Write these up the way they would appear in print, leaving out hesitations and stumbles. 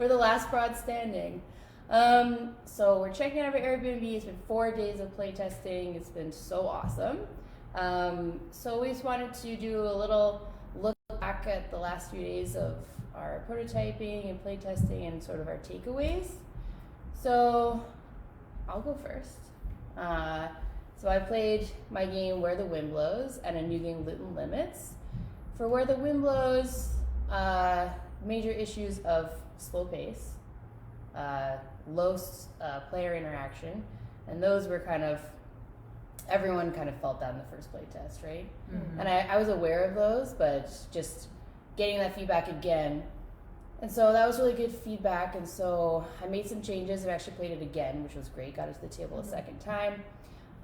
We're the last broad standing. So we're checking out our Airbnb. It's been 4 days of playtesting. It's been so awesome. So we just wanted to do a little look back at the last few days of our prototyping and playtesting and sort of our takeaways. So I'll go first. So I played my game Where the Wind Blows and a new game Lit and Limits. For Where the Wind Blows, major issues of slow pace, low player interaction, and those were everyone kind of felt that in the first play test, right? Mm-hmm. And I was aware of those, but just getting that feedback again. And so that was really good feedback, and so I made some changes. I actually played it again, which was great, got it to the table a second time,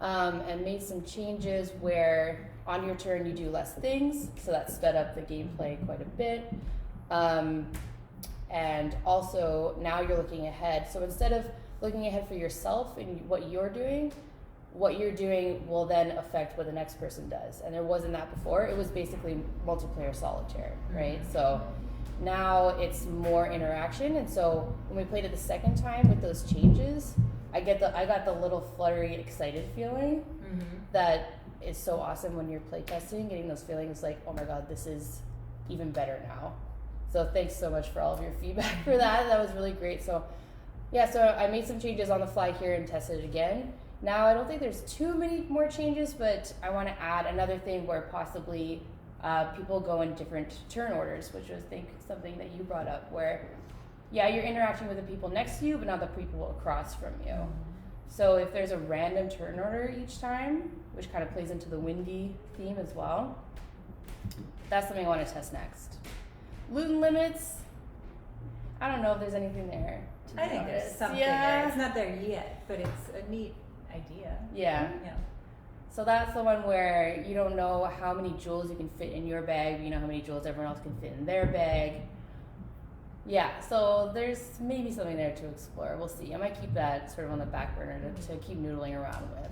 and made some changes where on your turn you do less things, so that sped up the gameplay quite a bit. And also now you're looking ahead. So instead of looking ahead for yourself and what you're doing will then affect what the next person does. And there wasn't that before. It was basically multiplayer solitaire, right? So now it's more interaction. And so when we played it the second time with those changes, I got the little fluttery, excited feeling that is so awesome when you're playtesting, getting those feelings like, oh my God, this is even better now. So thanks so much for all of your feedback for that. That was really great. So yeah, so I made some changes on the fly here and tested it again. Now I don't think there's too many more changes, but I want to add another thing where possibly people go in different turn orders, which was, I think, something that you brought up, where yeah, you're interacting with the people next to you, but not the people across from you. So if there's a random turn order each time, which kind of plays into the windy theme as well, that's something I want to test next. Loot and Limits, I don't know if there's anything there. I think there's something there. It's not there yet, but it's a neat idea. Yeah. So that's the one where you don't know how many jewels you can fit in your bag, but you know how many jewels everyone else can fit in their bag. Yeah, so there's maybe something there to explore. We'll see. I might keep that sort of on the back burner to keep noodling around with.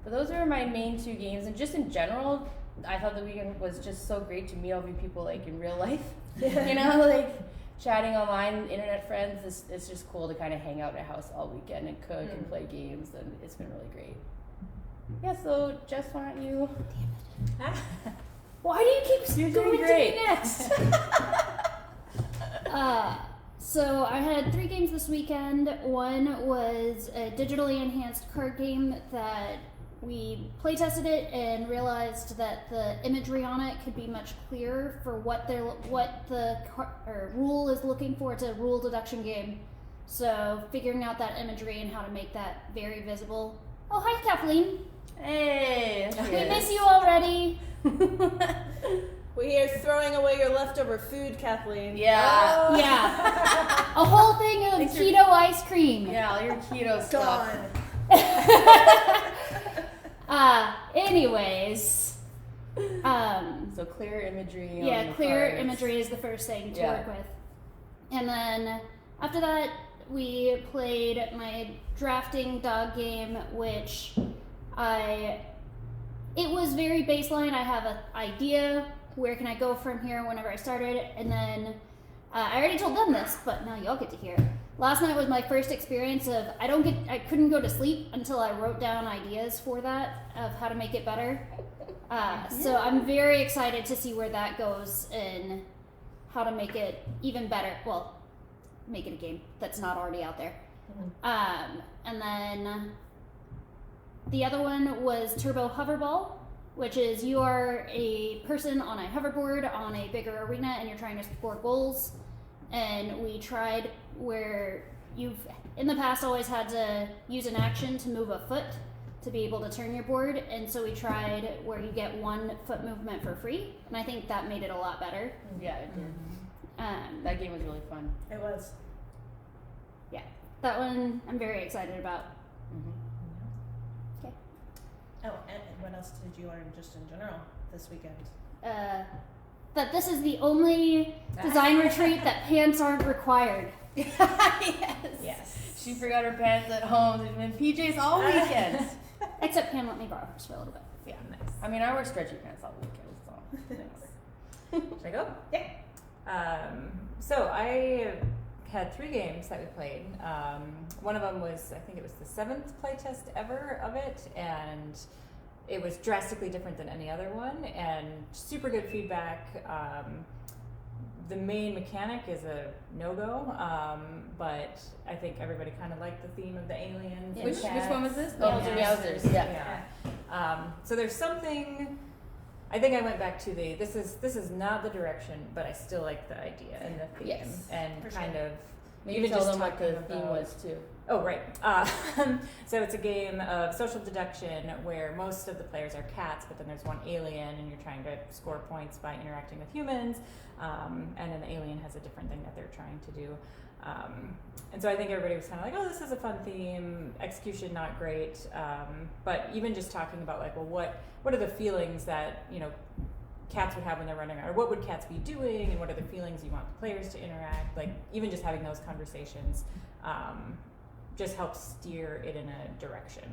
But those are my main two games, and just in general, I thought the weekend was just so great to meet all these people like in real life. You know, like chatting online, internet friends. It's just cool to kind of hang out at a house all weekend and cook and play games, and it's been really great. Yeah, so Jess, why don't you? Damn it. Why do you keep going to me next? So I had 3 games this weekend. One was a digitally enhanced card game that we play tested it and realized that the imagery on it could be much clearer for what the rule is looking for. It's a rule deduction game, so figuring out that imagery and how to make that very visible. Oh, hi, Kathleen. Hey, we miss you already. We are throwing away your leftover food, Kathleen. Yeah. Oh. Yeah. A whole thing of keto ice cream. Yeah, all your keto stuff. Anyways. So clear imagery. Yeah, clear imagery is the first thing to work with. And then after that, we played my drafting dog game, which it was very baseline. I have an idea. Where can I go from here whenever I started? And then I already told them this, but now y'all get to hear. Last night was my first experience of I couldn't go to sleep until I wrote down ideas for that of how to make it better. So I'm very excited to see where that goes and how to make it even better. Well, make it a game that's not already out there. And then the other one was Turbo Hoverball, which is you are a person on a hoverboard on a bigger arena and you're trying to score goals. And we tried where you've in the past always had to use an action to move a foot to be able to turn your board, and so we tried where you get 1 foot movement for free, and I think that made it a lot better. Yeah, it did. That game was really fun. It was. Yeah, that one I'm very excited about. Okay. Oh, and what else did you learn just in general this weekend? That this is the only design retreat that pants aren't required. Yes. She forgot her pants at home. She's been PJs all weekend. Except Pam let me borrow hers for a little bit. Yeah, nice. I mean, I wear stretchy pants all weekend, so nice. Should I go? Yeah. So I had 3 games that we played. One of them was, I think it was the 7th playtest ever of it, and it was drastically different than any other one, and super good feedback. The main mechanic is a no-go, but I think everybody kind of liked the theme of the aliens. Which one was this? Oh, Meowsers. Yeah. So there's something. I think I went back to this is not the direction, but I still like the idea and the theme, Yes, and kind of Maybe even tell just them what the talking theme about- was too. Oh, right. So it's a game of social deduction where most of the players are cats, but then there's one alien, and you're trying to score points by interacting with humans. And then the alien has a different thing that they're trying to do. And so I think everybody was kind of like, oh, this is a fun theme. Execution not great. But even just talking about like, well, what are the feelings that, cats would have when they're running around, or what would cats be doing, and what are the feelings you want the players to interact, like even just having those conversations just helps steer it in a direction.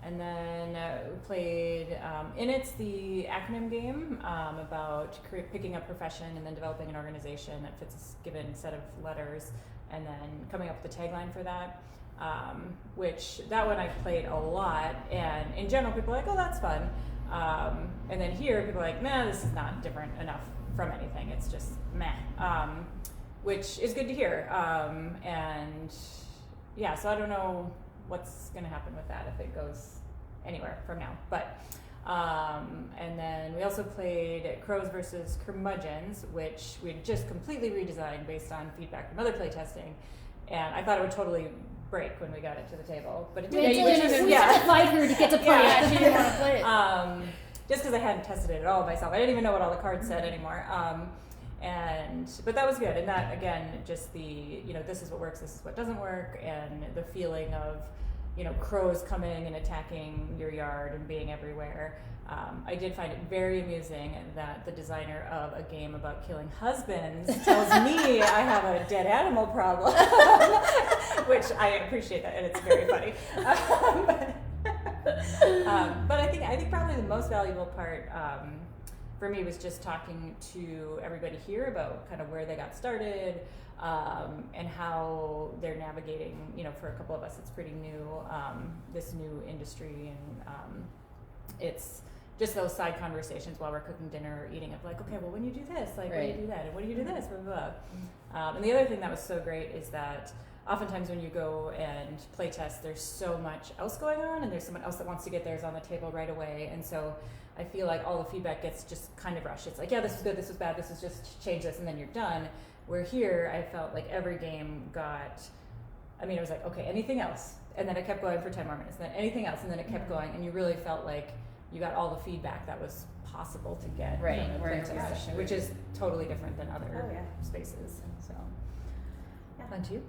And then we played it's the acronym game about picking a profession and then developing an organization that fits a given set of letters, and then coming up with a tagline for that. Which that one I played a lot, and in general people are like, oh, that's fun. And then here people are like, nah, this is not different enough from anything. It's just meh, which is good to hear. And yeah, so I don't know what's going to happen with that if it goes anywhere from now. But and then we also played Crows versus Curmudgeons, which we had just completely redesigned based on feedback from other playtesting. And I thought it would totally break when we got it to the table, but it didn't. We had to fight her to get to play it. She didn't want to play it. Just because I hadn't tested it at all myself. I didn't even know what all the cards said anymore. But that was good. And that, again, just the, this is what works, this is what doesn't work, and the feeling of, crows coming and attacking your yard and being everywhere. I did find it very amusing that the designer of a game about killing husbands tells me I have a dead animal problem, which I appreciate that, and it's very funny. But I think probably the most valuable part for me was just talking to everybody here about kind of where they got started, and how they're navigating, for a couple of us it's pretty new, this new industry, and it's just those side conversations while we're cooking dinner or eating of like, okay, well, when you do this, like, when you do that, and when you do this, blah, blah, blah. And the other thing that was so great is that oftentimes when you go and play test, there's so much else going on, and there's someone else that wants to get theirs on the table right away. And so I feel like all the feedback gets just kind of rushed. It's like, yeah, this is good, this is bad, this is just change this, and then you're done. Where here, I felt like every game got, it was like, okay, anything else? And then it kept going for 10 more minutes, and then anything else, and then it kept going, and you really felt like you got all the feedback that was possible to get from a playtest, which is totally different than other spaces. So, fun too.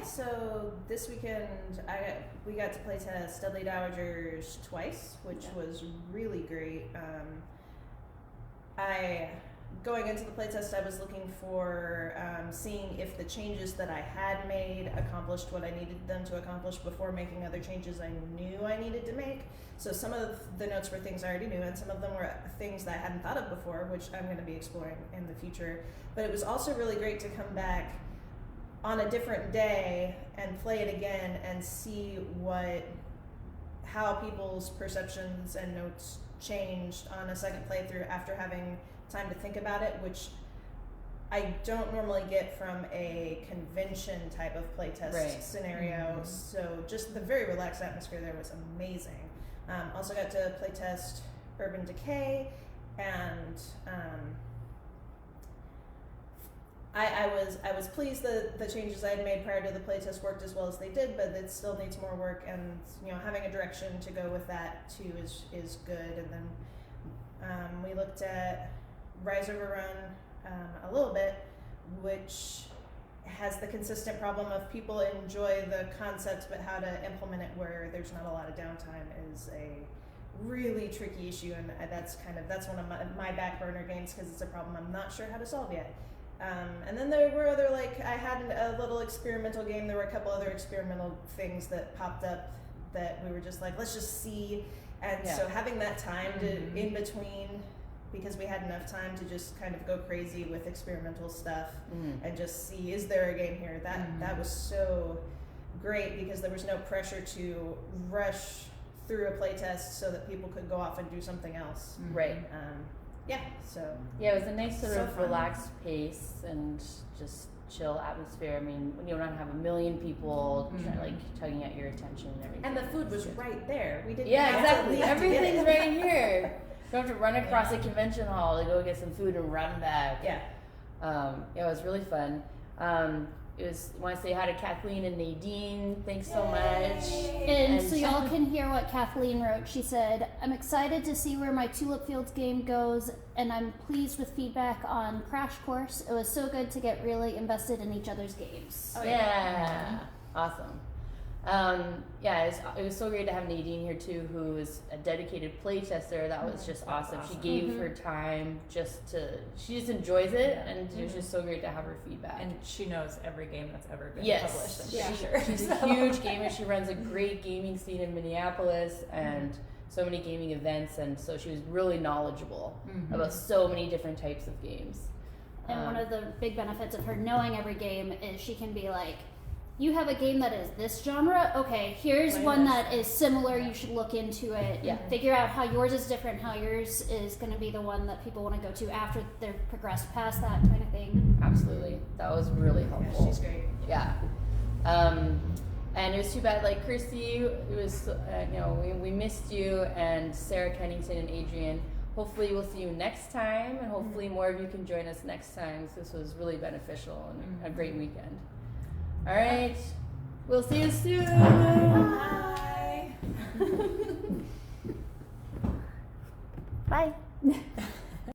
So this weekend we got to play test Deadly Dowagers twice, which was really great. Going into the playtest, I was looking for seeing if the changes that I had made accomplished what I needed them to accomplish before making other changes I knew I needed to make. So some of the notes were things I already knew, and some of them were things that I hadn't thought of before, which I'm going to be exploring in the future. But it was also really great to come back on a different day and play it again and see how people's perceptions and notes changed on a second playthrough after having time to think about it, which I don't normally get from a convention type of playtest scenario. So just the very relaxed atmosphere there was amazing. Also got to playtest Urban Decay, and I was pleased that the changes I had made prior to the playtest worked as well as they did, but it still needs more work, and having a direction to go with that too is good. And then we looked at Rise Over Run a little bit, which has the consistent problem of people enjoy the concept, but how to implement it where there's not a lot of downtime is a really tricky issue, and that's one of my back burner games because it's a problem I'm not sure how to solve yet. And then there were other, I had a little experimental game. There were a couple other experimental things that popped up that we were just like, let's just see. And so having that time to in between because we had enough time to just kind of go crazy with experimental stuff Mhm. and just see, is there a game here? That was so great because there was no pressure to rush through a playtest so that people could go off and do something else. Right. Yeah, so Yeah, it was a nice sort So of fun. relaxed pace and just chill atmosphere. I mean, when you don't have a million people like tugging at your attention and everything. and the food was It's good. right there. We didn't Yeah, have to exactly. leave to get Everything's it. right here. You don't have to run across a convention hall to go get some food and run back. Yeah. Yeah, it was really fun. It was. I want to say hi to Kathleen and Nadine. Thanks so much. And so y'all can hear what Kathleen wrote. She said, "I'm excited to see where my Tulip Fields game goes, and I'm pleased with feedback on Crash Course. It was so good to get really invested in each other's games." Oh, Yeah, awesome. Yeah, it was so great to have Nadine here too, who is a dedicated playtester. That was just awesome. She gave her time she just enjoys it, and it was just so great to have her feedback. And she knows every game that's ever been Yes, published, I'm pretty sure. she's a huge gamer. She runs a great gaming scene in Minneapolis and so many gaming events, and so she was really knowledgeable about so many different types of games. And one of the big benefits of her knowing every game is she can be like, you have a game that is this genre? Okay, here's one that is similar. You should look into it. Yeah. Figure out how yours is different, how yours is going to be the one that people want to go to after they've progressed past that kind of thing. Absolutely, that was really Yeah, helpful. she's great. Yeah. And it was too bad, like Christy, it was, we missed you, and Sarah Kennington and Adrian. Hopefully we'll see you next time, and hopefully more of you can join us next time. This was really beneficial and a great weekend. All right, we'll see you soon. Bye. Bye.